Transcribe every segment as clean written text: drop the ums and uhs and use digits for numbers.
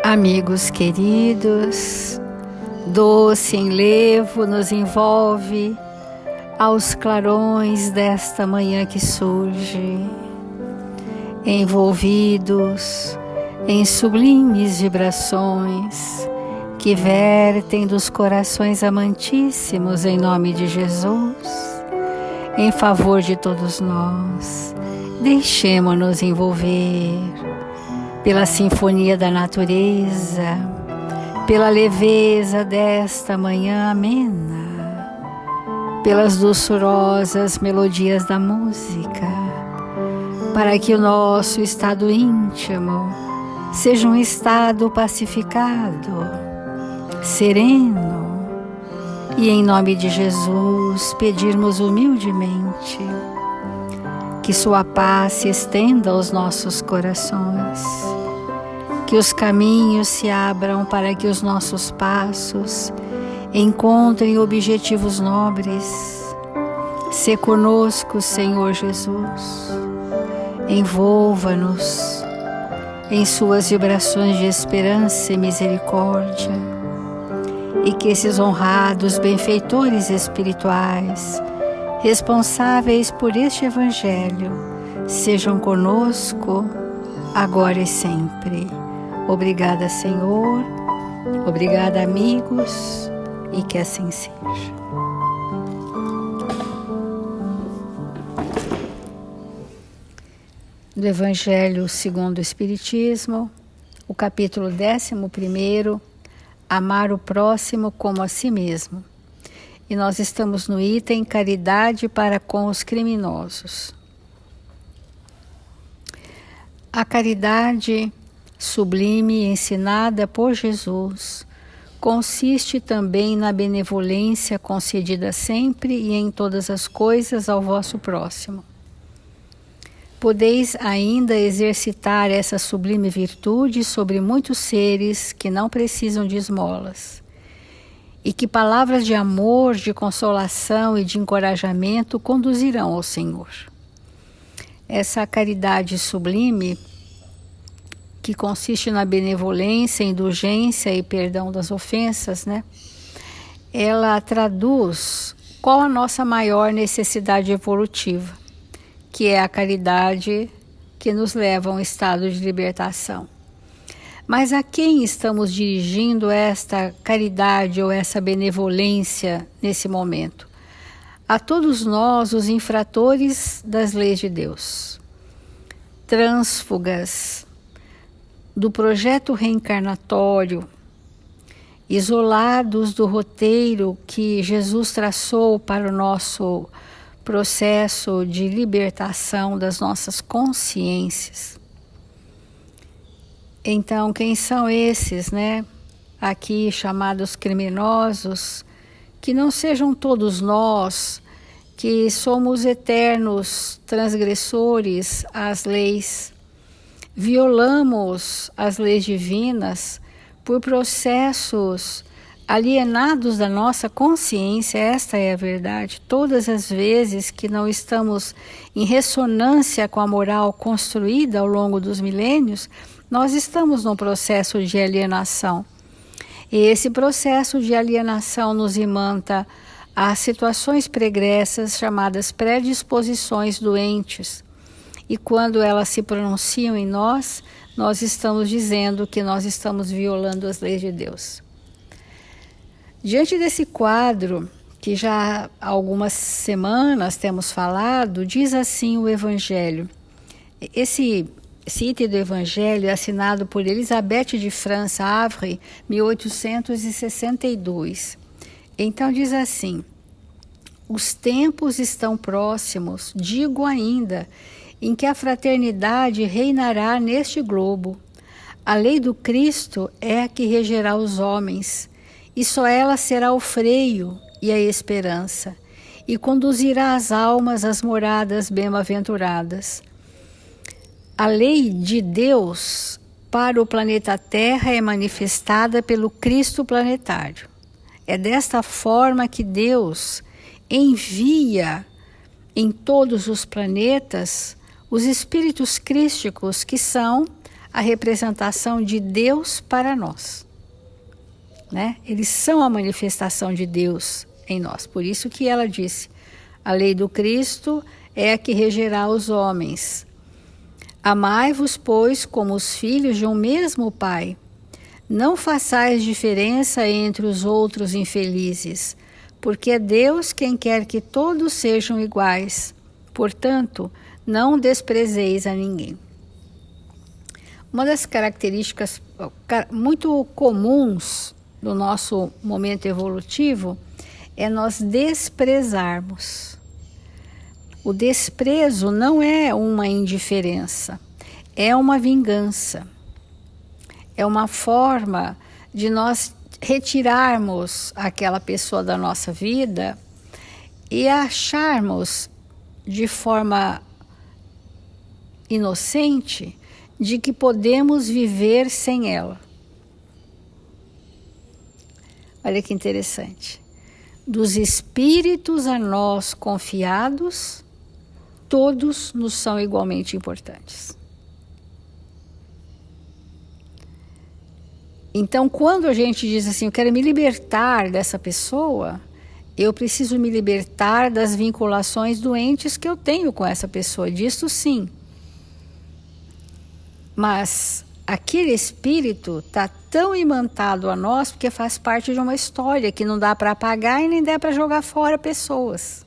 Amigos queridos, doce enlevo nos envolve aos clarões desta manhã que surge, envolvidos em sublimes vibrações que vertem dos corações amantíssimos em nome de Jesus, em favor de todos nós. Deixemo-nos envolver pela sinfonia da natureza, pela leveza desta manhã amena, pelas doçurosas melodias da música, para que o nosso estado íntimo seja um estado pacificado, sereno, e em nome de Jesus pedirmos humildemente que sua paz se estenda aos nossos corações, que os caminhos se abram para que os nossos passos encontrem objetivos nobres. Sê conosco, Senhor Jesus. Envolva-nos em suas vibrações de esperança e misericórdia, e que esses honrados benfeitores espirituais, responsáveis por este Evangelho, sejam conosco agora e sempre. Obrigada, Senhor. Obrigada, amigos, e que assim seja. Do Evangelho segundo o Espiritismo, o capítulo 11, Amar o próximo como a si mesmo. E nós estamos no item Caridade para com os criminosos. A caridade sublime ensinada por Jesus consiste também na benevolência concedida sempre e em todas as coisas ao vosso próximo. Podeis ainda exercitar essa sublime virtude sobre muitos seres que não precisam de esmolas, e que palavras de amor, de consolação e de encorajamento conduzirão ao Senhor. Essa caridade sublime, que consiste na benevolência, indulgência e perdão das ofensas, ela traduz qual a nossa maior necessidade evolutiva, que é a caridade que nos leva a um estado de libertação. Mas a quem estamos dirigindo esta caridade ou essa benevolência nesse momento? A todos nós, os infratores das leis de Deus, trânsfugas do projeto reencarnatório, isolados do roteiro que Jesus traçou para o nosso processo de libertação das nossas consciências. Então, quem são esses, aqui chamados criminosos? Que não sejam todos nós que somos eternos transgressores às leis, violamos as leis divinas por processos alienados da nossa consciência. Esta é a verdade. Todas as vezes que não estamos em ressonância com a moral construída ao longo dos milênios, nós estamos num processo de alienação. E esse processo de alienação nos imanta a situações pregressas chamadas predisposições doentes. E quando elas se pronunciam em nós, nós estamos dizendo que nós estamos violando as leis de Deus. Diante desse quadro, que já há algumas semanas temos falado, diz assim o Evangelho. Esse item do Evangelho é assinado por Elisabeth de França Havre, 1862. Então diz assim: os tempos estão próximos, digo ainda, em que a fraternidade reinará neste globo. A lei do Cristo é a que regerá os homens, e só ela será o freio e a esperança, e conduzirá as almas às moradas bem-aventuradas. A lei de Deus para o planeta Terra é manifestada pelo Cristo planetário. É desta forma que Deus envia em todos os planetas os espíritos crísticos, que são a representação de Deus para nós, né? Eles são a manifestação de Deus em nós. Por isso que ela disse: a lei do Cristo é a que regerá os homens. Amai-vos, pois, como os filhos de um mesmo Pai. Não façais diferença entre os outros infelizes, porque é Deus quem quer que todos sejam iguais. Portanto, não desprezeis a ninguém. Uma das características muito comuns do nosso momento evolutivo é nós desprezarmos. O desprezo não é uma indiferença, é uma vingança. É uma forma de nós retirarmos aquela pessoa da nossa vida e acharmos de forma inocente de que podemos viver sem ela. Olha que interessante. Dos espíritos a nós confiados, todos nos são igualmente importantes. Então, quando a gente diz assim, eu quero me libertar dessa pessoa, eu preciso me libertar das vinculações doentes que eu tenho com essa pessoa, disso sim. Mas aquele espírito está tão imantado a nós porque faz parte de uma história que não dá para apagar e nem dá para jogar fora pessoas.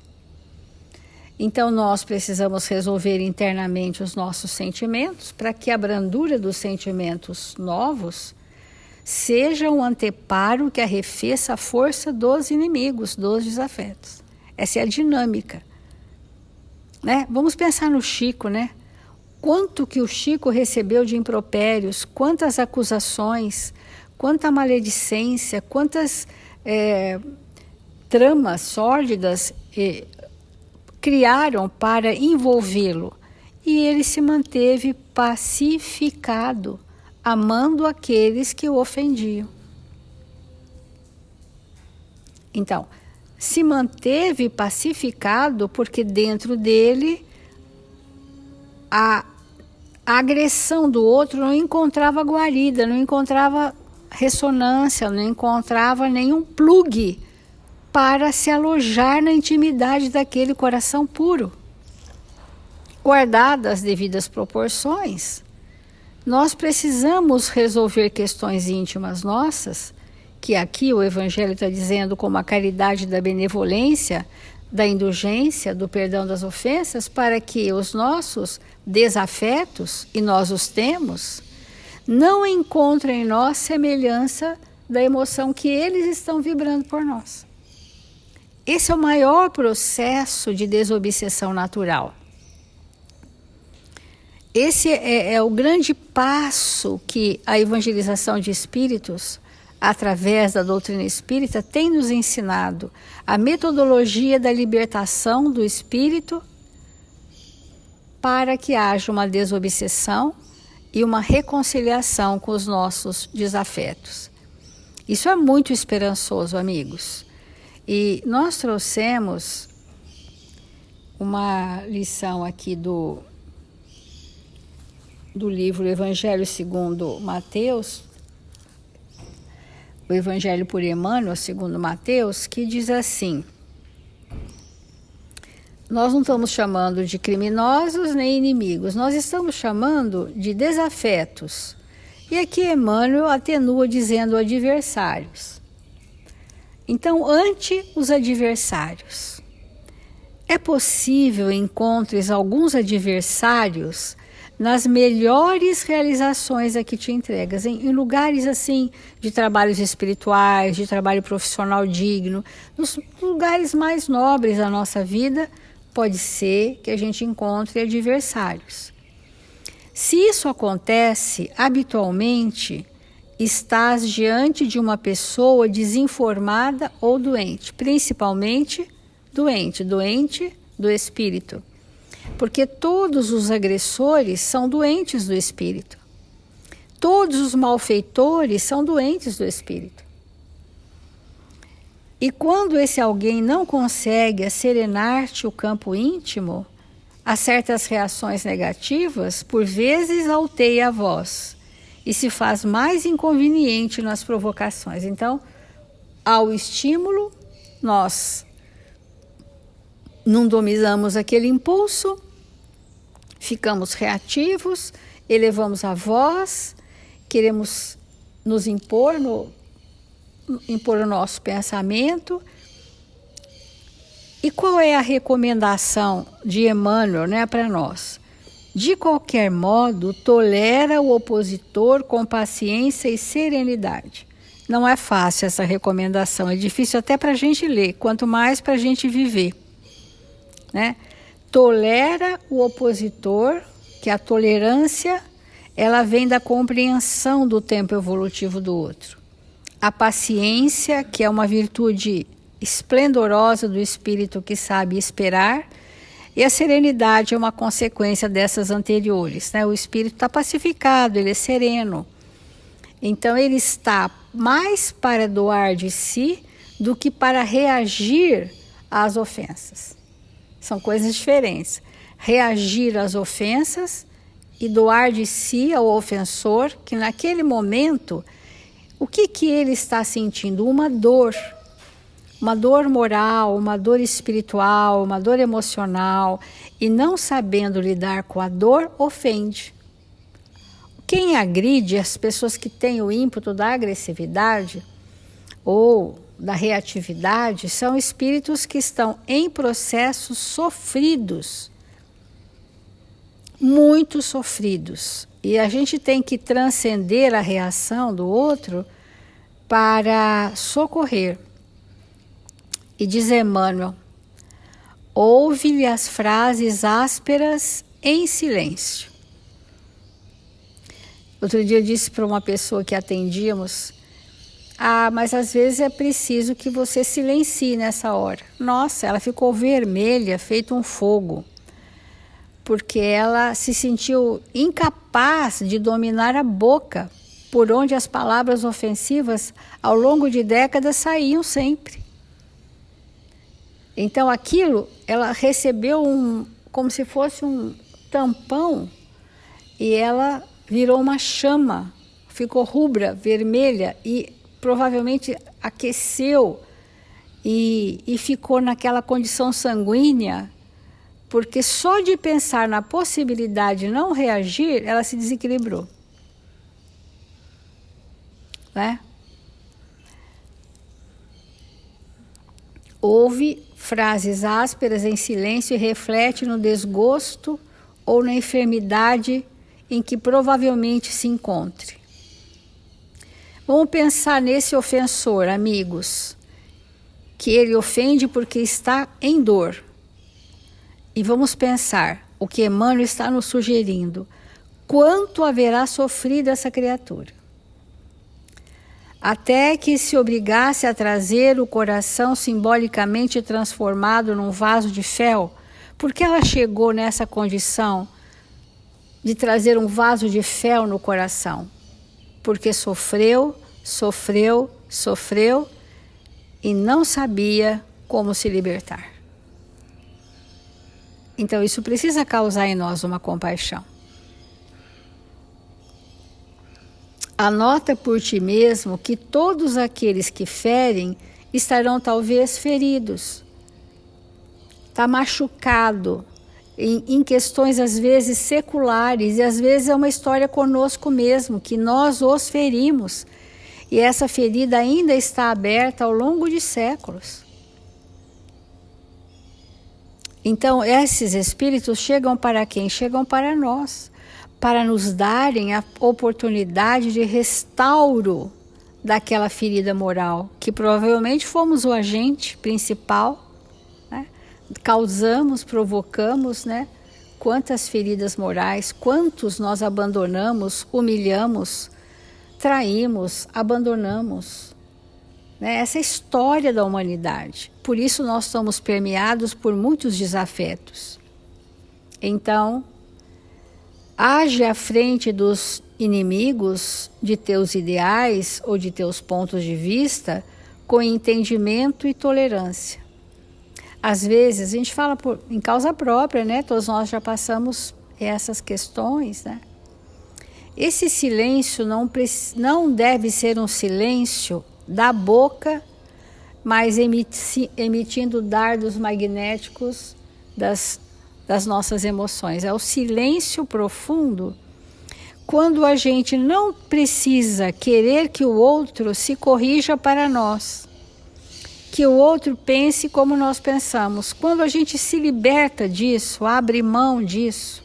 Então nós precisamos resolver internamente os nossos sentimentos para que a brandura dos sentimentos novos seja um anteparo que arrefeça a força dos inimigos, dos desafetos. Essa é a dinâmica, né? Vamos pensar no Chico, né? Quanto que o Chico recebeu de impropérios, quantas acusações, quanta maledicência, quantas tramas sórdidas criaram para envolvê-lo. E ele se manteve pacificado, amando aqueles que o ofendiam. Então, se manteve pacificado porque dentro dele a agressão do outro não encontrava guarida, não encontrava ressonância, não encontrava nenhum plugue para se alojar na intimidade daquele coração puro. Guardadas as devidas proporções, nós precisamos resolver questões íntimas nossas, que aqui o Evangelho está dizendo como a caridade da benevolência, da indulgência, do perdão das ofensas, para que os nossos desafetos, e nós os temos, não encontrem em nós semelhança da emoção que eles estão vibrando por nós. Esse é o maior processo de desobsessão natural. Esse é o grande passo que a evangelização de espíritos, através da doutrina espírita, tem nos ensinado, a metodologia da libertação do espírito para que haja uma desobsessão e uma reconciliação com os nossos desafetos. Isso é muito esperançoso, amigos. E nós trouxemos uma lição aqui do livro Evangelho segundo Mateus, o Evangelho por Emmanuel, segundo Mateus, que diz assim: nós não estamos chamando de criminosos nem inimigos, nós estamos chamando de desafetos. E aqui Emmanuel atenua dizendo adversários. Então, ante os adversários, é possível encontres alguns adversários nas melhores realizações a que te entregas, em lugares assim de trabalhos espirituais, de trabalho profissional digno, nos lugares mais nobres da nossa vida, pode ser que a gente encontre adversários. Se isso acontece, habitualmente estás diante de uma pessoa desinformada ou doente, principalmente doente do espírito. Porque todos os agressores são doentes do espírito. Todos os malfeitores são doentes do espírito. E quando esse alguém não consegue serenar-te o campo íntimo, há certas reações negativas, por vezes alteia a voz e se faz mais inconveniente nas provocações. Então, ao estímulo, nós não dominamos aquele impulso, ficamos reativos, elevamos a voz, queremos nos impor o nosso pensamento. E qual é a recomendação de Emmanuel, né, para nós? De qualquer modo, tolera o opositor com paciência e serenidade. Não é fácil essa recomendação, é difícil até para a gente ler, quanto mais para a gente viver, né? Tolera o opositor, que a tolerância, ela vem da compreensão do tempo evolutivo do outro. A paciência, que é uma virtude esplendorosa do espírito que sabe esperar, e a serenidade é uma consequência dessas anteriores, né? O espírito está pacificado, ele é sereno. Então ele está mais para doar de si do que para reagir às ofensas. São coisas diferentes. Reagir às ofensas e doar de si ao ofensor, que naquele momento, o que ele está sentindo? Uma dor moral, uma dor espiritual, uma dor emocional, e não sabendo lidar com a dor, ofende. Quem agride, as pessoas que têm o ímpeto da agressividade ou da reatividade, são espíritos que estão em processos sofridos, muito sofridos. E a gente tem que transcender a reação do outro para socorrer. E diz Emmanuel, ouve-lhe as frases ásperas em silêncio. Outro dia eu disse para uma pessoa que atendíamos, mas às vezes é preciso que você silencie nessa hora. Nossa, ela ficou vermelha, feito um fogo, porque ela se sentiu incapaz de dominar a boca, por onde as palavras ofensivas ao longo de décadas saíam sempre. Então aquilo, ela recebeu como se fosse um tampão, e ela virou uma chama, ficou rubra, vermelha, e provavelmente aqueceu e ficou naquela condição sanguínea, porque só de pensar na possibilidade de não reagir, ela se desequilibrou. Né? Ouve frases ásperas em silêncio e reflete no desgosto ou na enfermidade em que provavelmente se encontre. Vamos pensar nesse ofensor, amigos, que ele ofende porque está em dor. E vamos pensar o que Emmanuel está nos sugerindo. Quanto haverá sofrido essa criatura? Até que se obrigasse a trazer o coração simbolicamente transformado num vaso de fel. Por que ela chegou nessa condição de trazer um vaso de fel no coração? Porque sofreu e não sabia como se libertar. Então isso precisa causar em nós uma compaixão. Anota por ti mesmo que todos aqueles que ferem estarão talvez feridos. Está machucado em questões às vezes seculares, e às vezes é uma história conosco mesmo, que nós os ferimos. E essa ferida ainda está aberta ao longo de séculos. Então esses espíritos chegam para quem? Chegam para nós, para nos darem a oportunidade de restauro daquela ferida moral, que provavelmente fomos o agente principal, né? Causamos, provocamos, né? Quantas feridas morais, quantos nós abandonamos, humilhamos, traímos, abandonamos, né? Essa é a história da humanidade. Por isso nós estamos permeados por muitos desafetos. Então, age à frente dos inimigos de teus ideais ou de teus pontos de vista com entendimento e tolerância. Às vezes, a gente fala em causa própria, né? Todos nós já passamos essas questões, né? Esse silêncio não deve ser um silêncio da boca, mas emitindo dardos magnéticos das nossas emoções. É o silêncio profundo, quando a gente não precisa querer que o outro se corrija para nós, que o outro pense como nós pensamos. Quando a gente se liberta disso, abre mão disso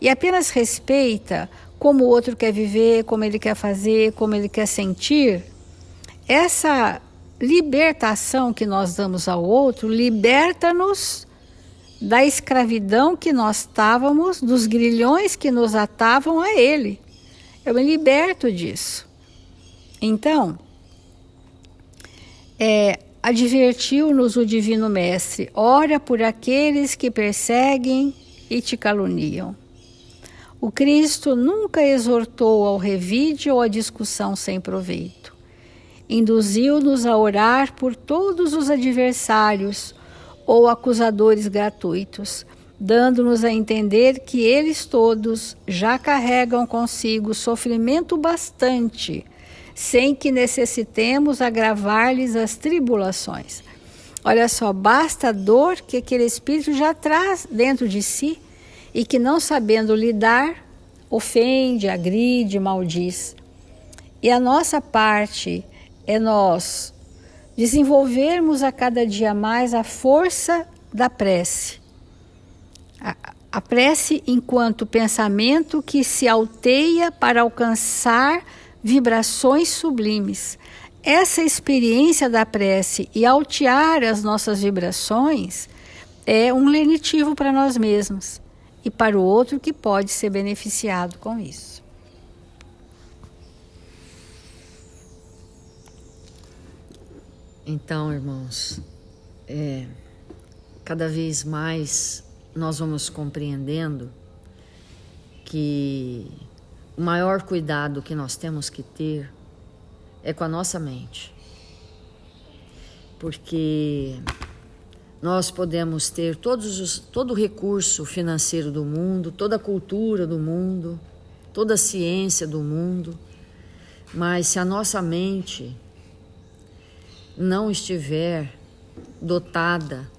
e apenas respeita como o outro quer viver, como ele quer fazer, como ele quer sentir, essa libertação que nós damos ao outro liberta-nos da escravidão que nós estávamos, dos grilhões que nos atavam a ele. Eu me liberto disso. Então, advertiu-nos o Divino Mestre: ora por aqueles que perseguem e te caluniam. O Cristo nunca exortou ao revide ou à discussão sem proveito. Induziu-nos a orar por todos os adversários ou acusadores gratuitos, dando-nos a entender que eles todos já carregam consigo sofrimento bastante, sem que necessitemos agravar-lhes as tribulações. Olha só, basta a dor que aquele espírito já traz dentro de si e que, não sabendo lidar, ofende, agride, maldiz. E a nossa parte é nós desenvolvermos a cada dia mais a força da prece. A prece enquanto pensamento que se alteia para alcançar vibrações sublimes. Essa experiência da prece e altear as nossas vibrações é um lenitivo para nós mesmos e para o outro que pode ser beneficiado com isso. Então, irmãos, cada vez mais nós vamos compreendendo que o maior cuidado que nós temos que ter é com a nossa mente. Porque nós podemos ter todo o recurso financeiro do mundo, toda a cultura do mundo, toda a ciência do mundo, mas se a nossa mente não estiver dotada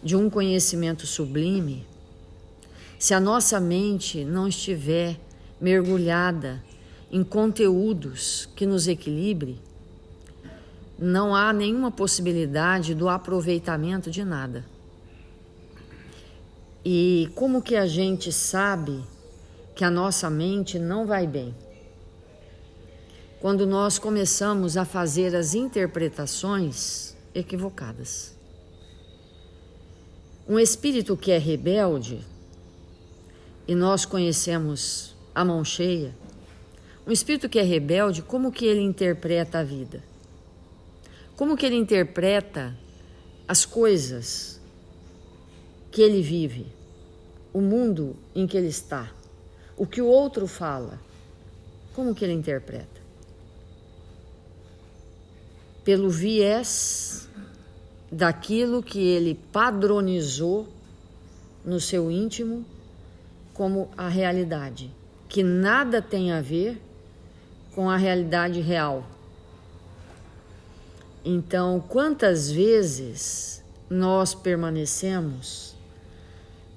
de um conhecimento sublime, se a nossa mente não estiver mergulhada em conteúdos que nos equilibre, não há nenhuma possibilidade do aproveitamento de nada. E como que a gente sabe que a nossa mente não vai bem? Quando nós começamos a fazer as interpretações equivocadas. Um espírito que é rebelde, e nós conhecemos a mão cheia, um espírito que é rebelde, como que ele interpreta a vida? Como que ele interpreta as coisas que ele vive, o mundo em que ele está, o que o outro fala? Como que ele interpreta? Pelo viés daquilo que ele padronizou no seu íntimo como a realidade, que nada tem a ver com a realidade real. Então, quantas vezes nós permanecemos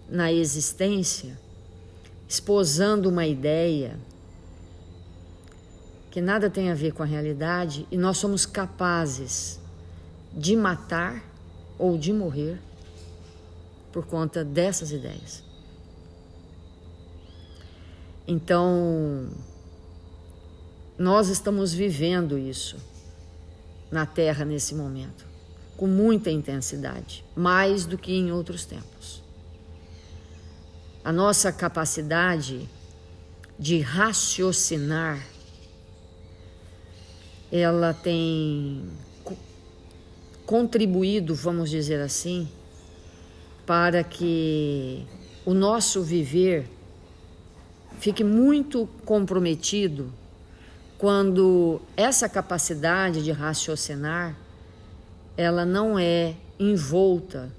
na existência esposando uma ideia que nada tem a ver com a realidade e nós somos capazes de matar ou de morrer por conta dessas ideias. Então, nós estamos vivendo isso na Terra nesse momento, com muita intensidade, mais do que em outros tempos. A nossa capacidade de raciocinar, ela tem contribuído, vamos dizer assim, para que o nosso viver fique muito comprometido quando essa capacidade de raciocinar ela não é envolta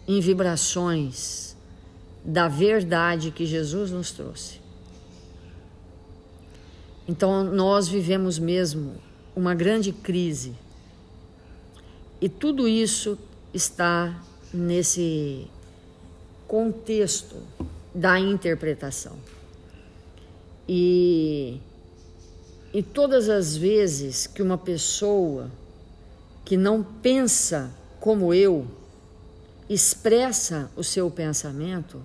em vibrações da verdade que Jesus nos trouxe. Então nós vivemos mesmo uma grande crise. E tudo isso está nesse contexto da interpretação. E todas as vezes que uma pessoa que não pensa como eu expressa o seu pensamento,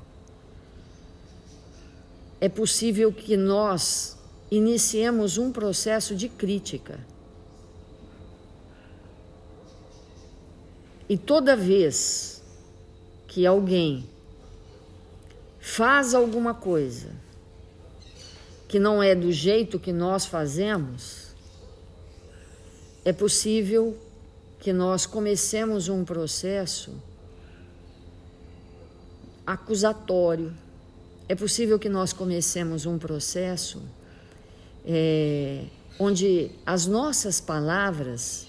é possível que nós iniciemos um processo de crítica. E toda vez que alguém faz alguma coisa que não é do jeito que nós fazemos, é possível que nós comecemos um processo acusatório. É possível que nós comecemos um processo onde as nossas palavras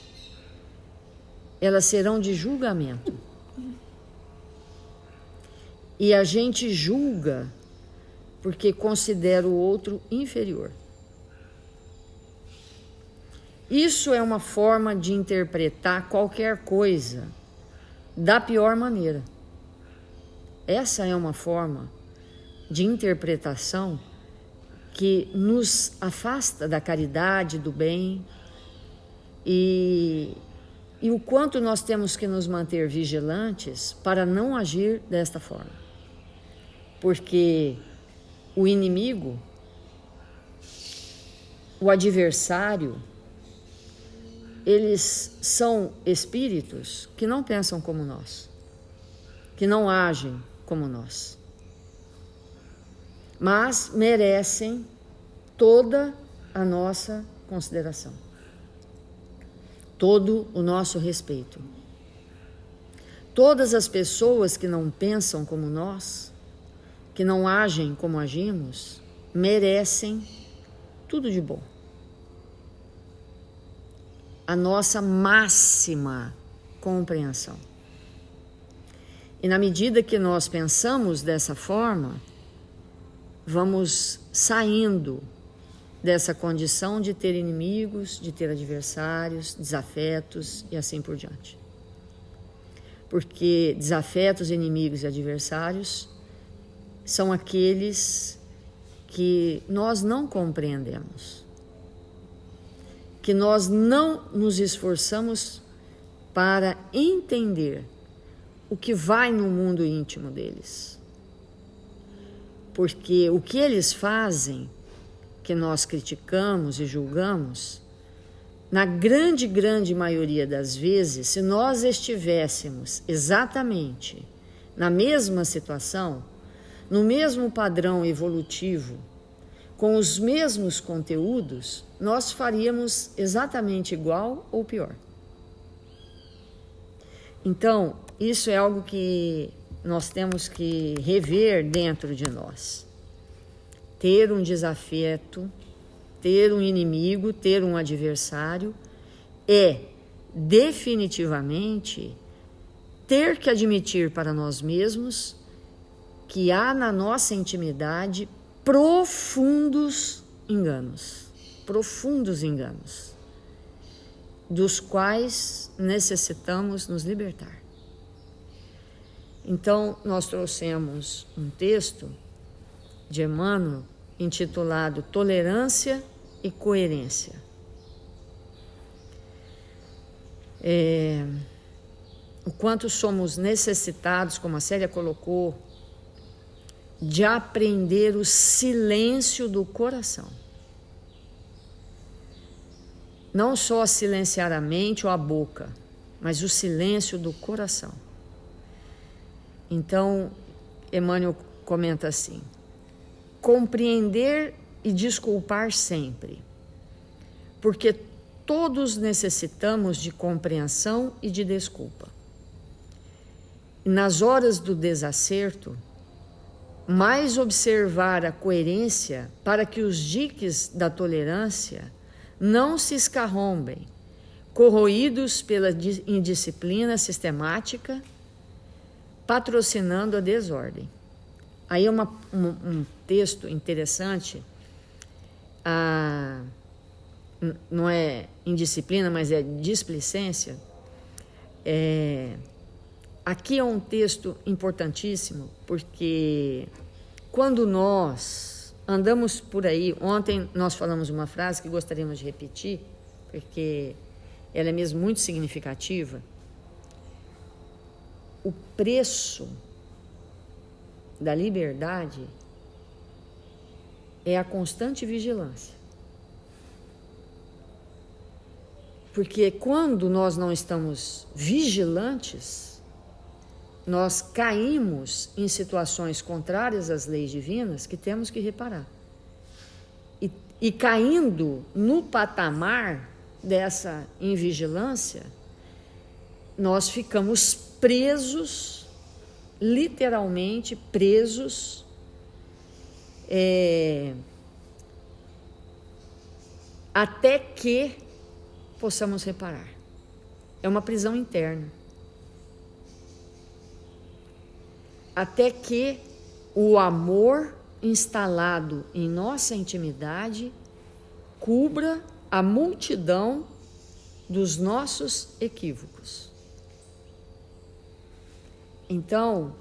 elas serão de julgamento. E a gente julga porque considera o outro inferior. Isso é uma forma de interpretar qualquer coisa da pior maneira. Essa é uma forma de interpretação que nos afasta da caridade, do bem, e o quanto nós temos que nos manter vigilantes para não agir desta forma. Porque o inimigo, o adversário, eles são espíritos que não pensam como nós, que não agem como nós, mas merecem toda a nossa consideração, todo o nosso respeito. Todas as pessoas que não pensam como nós, que não agem como agimos, merecem tudo de bom. A nossa máxima compreensão. E na medida que nós pensamos dessa forma, vamos saindo dessa condição de ter inimigos, de ter adversários, desafetos e assim por diante. Porque desafetos, inimigos e adversários são aqueles que nós não compreendemos, que nós não nos esforçamos para entender o que vai no mundo íntimo deles. Porque o que eles fazem, que nós criticamos e julgamos, na grande maioria das vezes, se nós estivéssemos exatamente na mesma situação, no mesmo padrão evolutivo, com os mesmos conteúdos, nós faríamos exatamente igual ou pior. Então, isso é algo que nós temos que rever dentro de nós. Ter um desafeto, ter um inimigo, ter um adversário, é definitivamente ter que admitir para nós mesmos que há na nossa intimidade profundos enganos, dos quais necessitamos nos libertar. Então, nós trouxemos um texto de Emmanuel intitulado Tolerância e Coerência. O quanto somos necessitados, como a Célia colocou, de aprender o silêncio do coração. Não só silenciar a mente ou a boca, mas o silêncio do coração. Então, Emmanuel comenta assim: compreender e desculpar sempre, porque todos necessitamos de compreensão e de desculpa. Nas horas do desacerto, mais observar a coerência para que os diques da tolerância não se escarrombem corroídos pela indisciplina sistemática, patrocinando a desordem. Aí é um texto interessante, não é indisciplina, mas é displicência. Aqui é um texto importantíssimo, porque quando nós andamos por aí, ontem nós falamos uma frase que gostaríamos de repetir, porque ela é mesmo muito significativa. O preço da liberdade é a constante vigilância. Porque quando nós não estamos vigilantes, nós caímos em situações contrárias às leis divinas que temos que reparar. E caindo no patamar dessa invigilância, nós ficamos presos, literalmente presos, até que possamos reparar. É uma prisão interna. Até que o amor instalado em nossa intimidade cubra a multidão dos nossos equívocos. Então,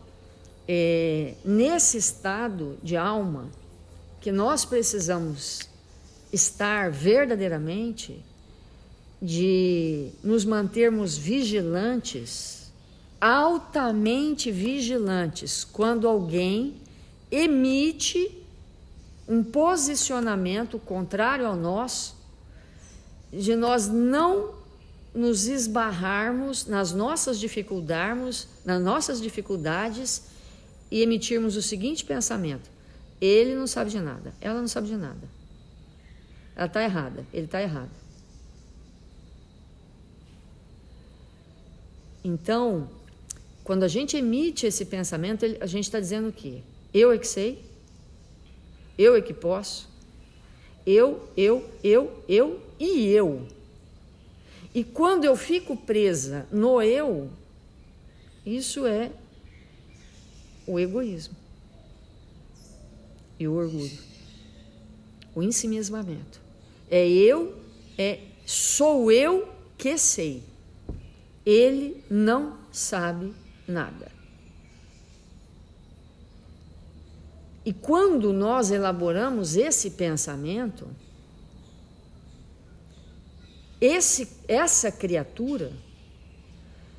nesse estado de alma que nós precisamos estar verdadeiramente, de nos mantermos vigilantes, altamente vigilantes, quando alguém emite um posicionamento contrário ao nosso, de nós não nos esbarrarmos nas nossas dificuldades e emitirmos o seguinte pensamento: ele não sabe de nada, ela não sabe de nada, ela está errada, ele está errado. Então, quando a gente emite esse pensamento, a gente está dizendo o quê? Eu é que sei, eu é que posso, eu e eu. E quando eu fico presa no eu, isso é o egoísmo e o orgulho, o ensimismamento. Sou eu que sei. Ele não sabe nada. E quando nós elaboramos esse pensamento, essa criatura,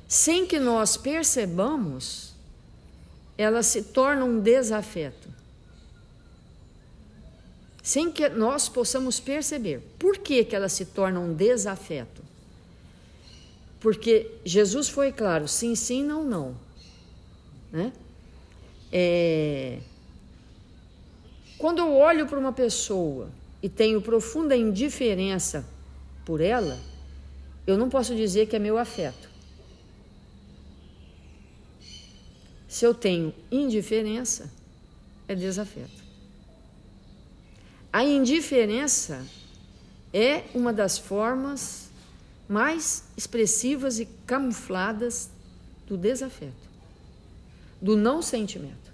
sem que nós percebamos, ela se torna um desafeto. Sem que nós possamos perceber. Por que ela se torna um desafeto? Porque Jesus foi claro, sim, sim, não, não. Né? Quando eu olho para uma pessoa e tenho profunda indiferença por ela, eu não posso dizer que é meu afeto. Se eu tenho indiferença, é desafeto. A indiferença é uma das formas mais expressivas e camufladas do desafeto, do não sentimento,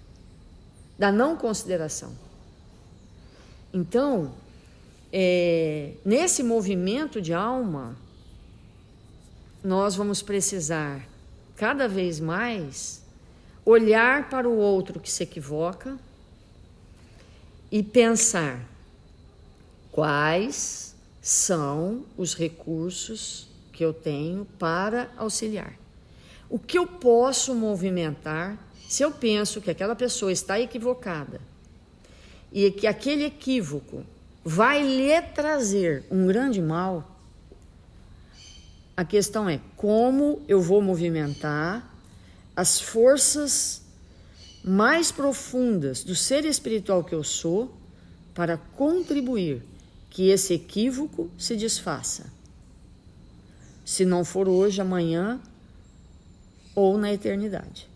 da não consideração. Então, nesse movimento de alma, nós vamos precisar cada vez mais olhar para o outro que se equivoca e pensar quais são os recursos que eu tenho para auxiliar. O que eu posso movimentar se eu penso que aquela pessoa está equivocada e que aquele equívoco vai lhe trazer um grande mal? A questão é como eu vou movimentar as forças mais profundas do ser espiritual que eu sou para contribuir que esse equívoco se desfaça. Se não for hoje, amanhã ou na eternidade.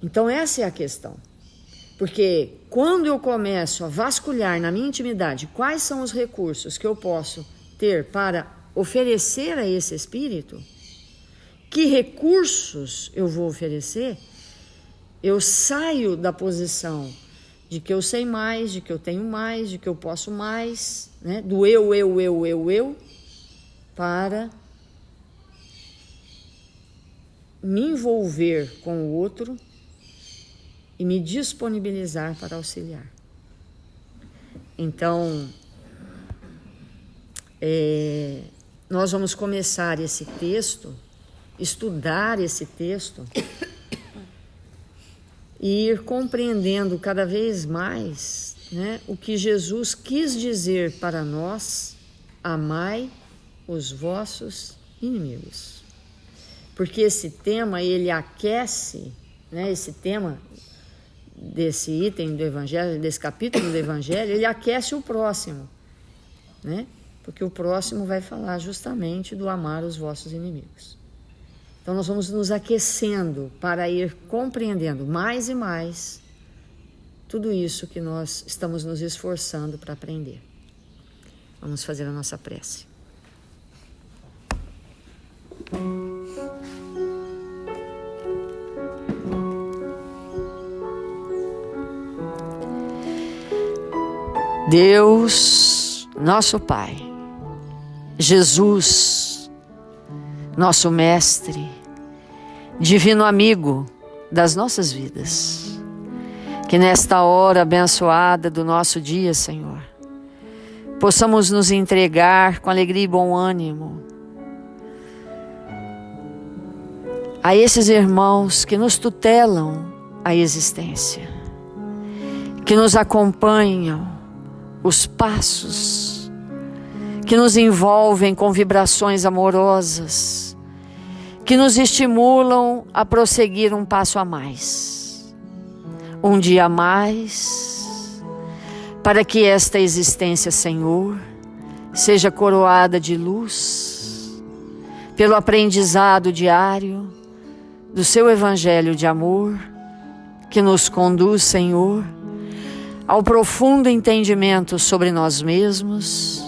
Então essa é a questão. Porque quando eu começo a vasculhar na minha intimidade quais são os recursos que eu posso ter para oferecer a esse espírito, que recursos eu vou oferecer, eu saio da posição de que eu sei mais, de que eu tenho mais, de que eu posso mais, né? Do eu, para me envolver com o outro e me disponibilizar para auxiliar. Então, nós vamos começar esse texto, estudar esse texto e ir compreendendo cada vez mais, né, o que Jesus quis dizer para nós: amai os vossos inimigos. Porque esse tema, ele aquece, né, esse tema desse item do Evangelho, desse capítulo do Evangelho, ele aquece o próximo, né? Porque o próximo vai falar justamente do amar os vossos inimigos. Então nós vamos nos aquecendo para ir compreendendo mais e mais tudo isso que nós estamos nos esforçando para aprender. Vamos fazer a nossa prece. Deus, nosso Pai, Jesus, nosso Mestre, Divino Amigo das nossas vidas, que nesta hora abençoada do nosso dia, Senhor, possamos nos entregar com alegria e bom ânimo a esses irmãos que nos tutelam a existência, que nos acompanham os passos, que nos envolvem com vibrações amorosas, que nos estimulam a prosseguir um passo a mais, um dia a mais, para que esta existência, Senhor, seja coroada de luz, pelo aprendizado diário do Seu Evangelho de amor, que nos conduz, Senhor, ao profundo entendimento sobre nós mesmos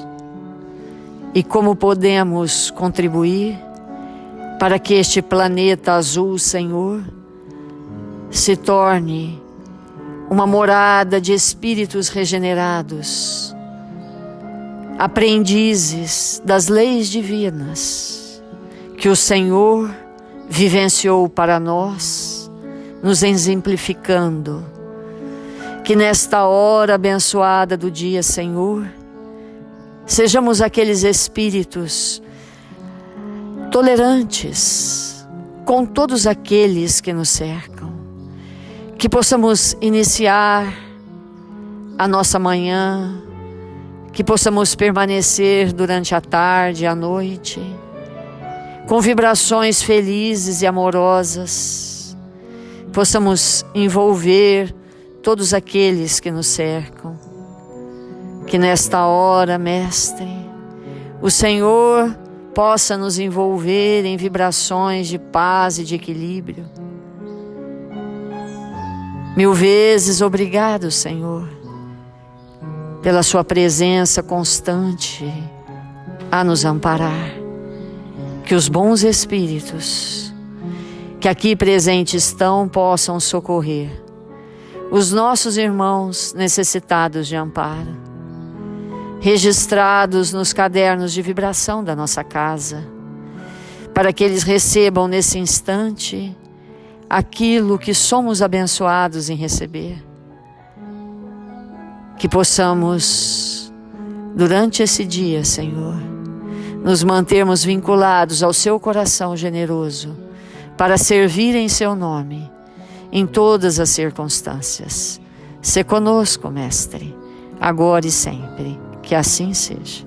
e como podemos contribuir para que este planeta azul, Senhor, se torne uma morada de espíritos regenerados, aprendizes das leis divinas que o Senhor vivenciou para nós, nos exemplificando. Que nesta hora abençoada do dia, Senhor, sejamos aqueles espíritos tolerantes com todos aqueles que nos cercam, que possamos iniciar a nossa manhã, que possamos permanecer durante a tarde e a noite, com vibrações felizes e amorosas, possamos envolver todos aqueles que nos cercam. Que nesta hora, Mestre, o Senhor possa nos envolver em vibrações de paz e de equilíbrio. Mil vezes obrigado, Senhor, pela Sua presença constante a nos amparar. Que os bons espíritos que aqui presentes estão possam socorrer os nossos irmãos necessitados de amparo, registrados nos cadernos de vibração da nossa casa, para que eles recebam nesse instante aquilo que somos abençoados em receber. Que possamos, durante esse dia, Senhor, nos mantermos vinculados ao Seu coração generoso, para servir em Seu nome, em todas as circunstâncias. Sê conosco, Mestre, agora e sempre. Que assim seja.